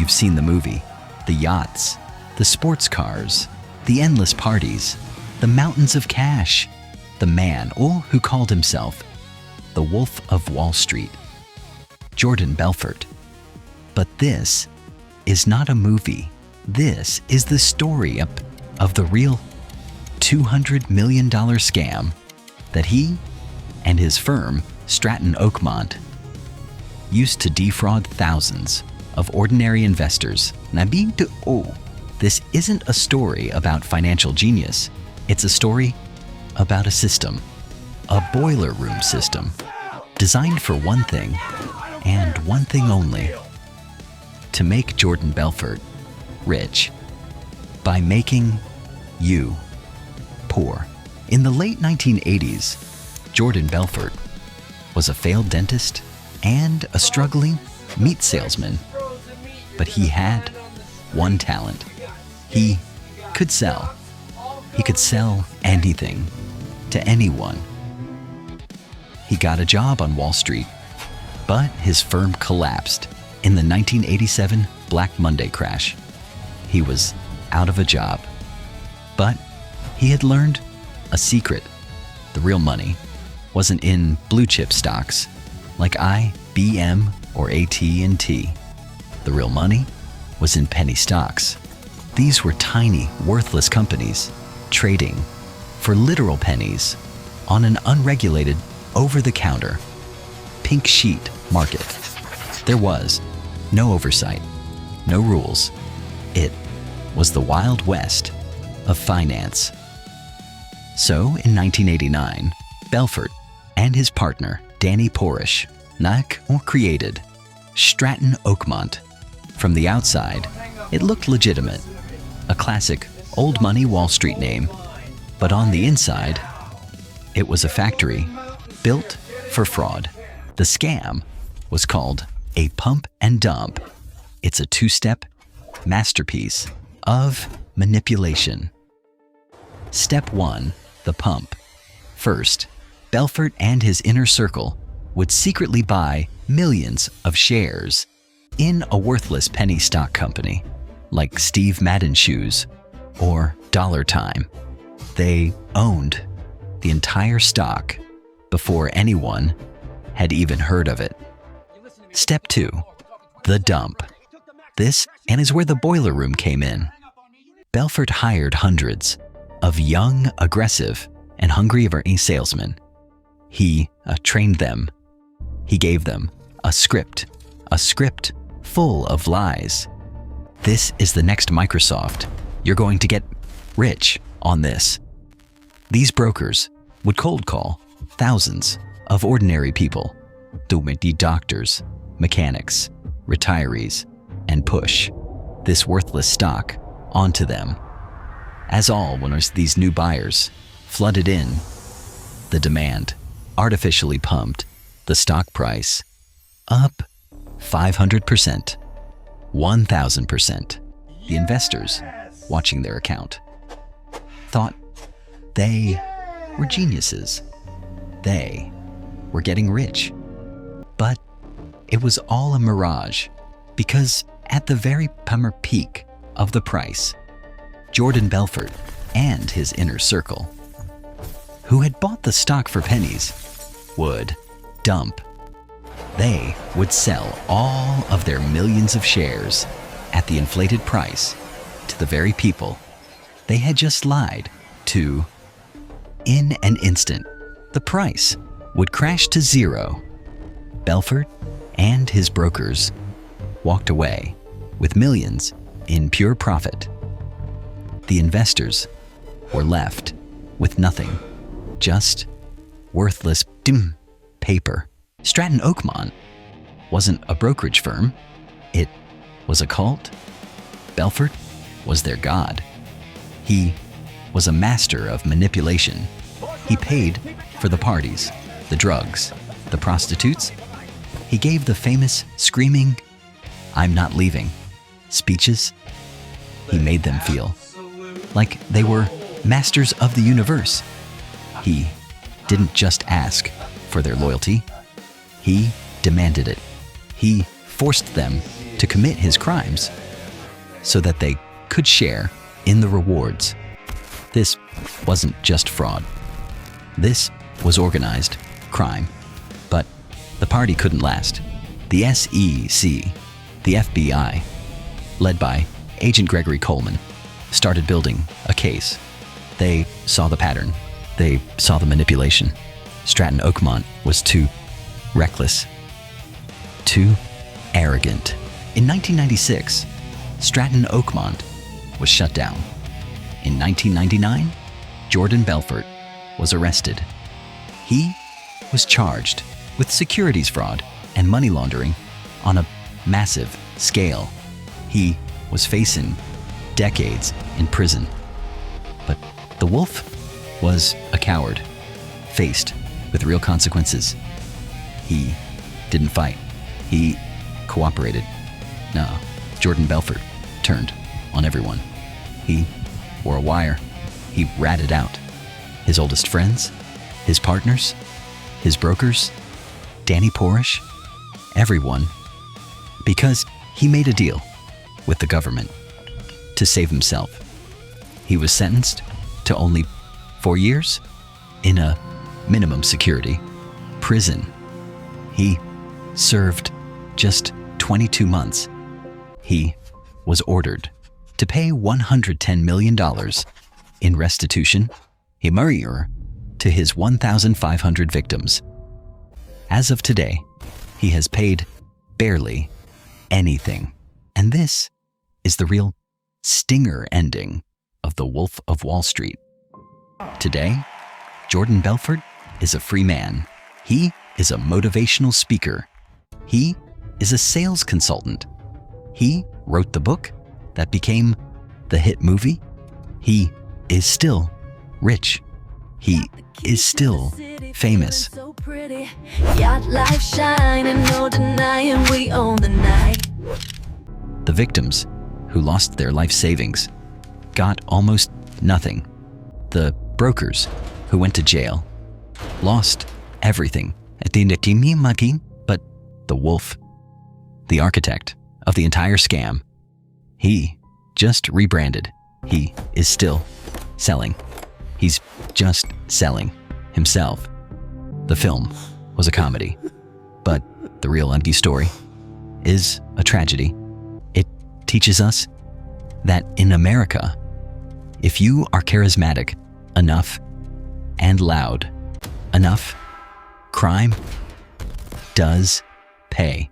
you've seen the movie. The yachts, the sports cars, the endless parties, the mountains of cash. The man, or who called himself the Wolf of Wall Street, Jordan Belfort. But this is not a movie. This is the story of the real $200 million scam that he and his firm, Stratton Oakmont, used to defraud thousands of ordinary investors. This isn't a story about financial genius. It's a story about a system, a boiler room system, designed for one thing and one thing only: to make Jordan Belfort rich by making you poor. In the late 1980s, Jordan Belfort was a failed dentist and a struggling meat salesman, but he had one talent. He could sell. He could sell anything to anyone. He got a job on Wall Street, but his firm collapsed in the 1987 Black Monday crash. He was out of a job, but he had learned a secret. The real money wasn't in blue chip stocks like IBM or AT&T. The real money was in penny stocks. These were tiny, worthless companies trading for literal pennies on an unregulated, over-the-counter, pink sheet market. There was no oversight, no rules. It was the Wild West of finance. So in 1989, Belfort and his partner, Danny Porish, created Stratton Oakmont. From the outside, it looked legitimate, a classic old money Wall Street name. But on the inside, it was a factory built for fraud. The scam was called a pump and dump. It's a two-step masterpiece of manipulation. Step 1, the pump. First, Belfort and his inner circle would secretly buy millions of shares in a worthless penny stock company like Steve Madden Shoes or Dollar Time. They owned the entire stock before anyone had even heard of it. Step 2, the dump. This is where the boiler room came in. Belfort hired hundreds of young, aggressive, and hungry salesmen. He trained them. He gave them a script full of lies. This is the next Microsoft. You're going to get rich on this. These brokers would cold call thousands of ordinary people, doctors, mechanics, retirees, and push this worthless stock onto them. As when these new buyers flooded in, the demand artificially pumped the stock price up 500%, 1,000%. The investors, watching their account, thought they were geniuses. They were getting rich. But it was all a mirage, because at the very peak of the price, Jordan Belfort and his inner circle, who had bought the stock for pennies, would dump. They would sell all of their millions of shares at the inflated price to the very people they had just lied to. In an instant, the price would crash to zero. Belfort and his brokers walked away with millions in pure profit. The investors were left with nothing, just worthless paper. Stratton Oakmont wasn't a brokerage firm. It was a cult. Belfort was their god. He was a master of manipulation. He paid for the parties, the drugs, the prostitutes. He gave the famous screaming, "I'm not leaving" speeches. He made them feel like they were masters of the universe. He didn't just ask for their loyalty. He demanded it. He forced them to commit his crimes so that they could share in the rewards. This wasn't just fraud. This was organized crime. But the party couldn't last. The SEC, the FBI, led by Agent Gregory Coleman, started building a case. They saw the pattern. They saw the manipulation. Stratton Oakmont was too reckless, too arrogant. In 1996, Stratton Oakmont was shut down. In 1999, Jordan Belfort was arrested. He was charged with securities fraud and money laundering on a massive scale. He was facing decades in prison. But the wolf was a coward, faced with real consequences. He didn't fight. He cooperated. No, Jordan Belfort turned on everyone. He wore a wire. He ratted out his oldest friends, his partners, his brokers, Danny Porish, everyone, because he made a deal with the government to save himself. He was sentenced to only 4 years in a minimum security prison. He served just 22 months. He was ordered to pay $110 million in restitution to his 1,500 victims. As of today, he has paid barely anything. And this is the real stinger ending of The Wolf of Wall Street. Today, Jordan Belfort is a free man. He is a motivational speaker. He is a sales consultant. He wrote the book that became the hit movie. He is still rich. He is still famous. Yacht life shining, no denying we own the night. The victims who lost their life savings got almost nothing. The brokers who went to jail lost everything. But the wolf, the architect of the entire scam, he just rebranded. He is still selling. He's just selling himself. The film was a comedy, but the real ugly story is a tragedy. It teaches us that in America, if you are charismatic enough and loud enough, crime does pay.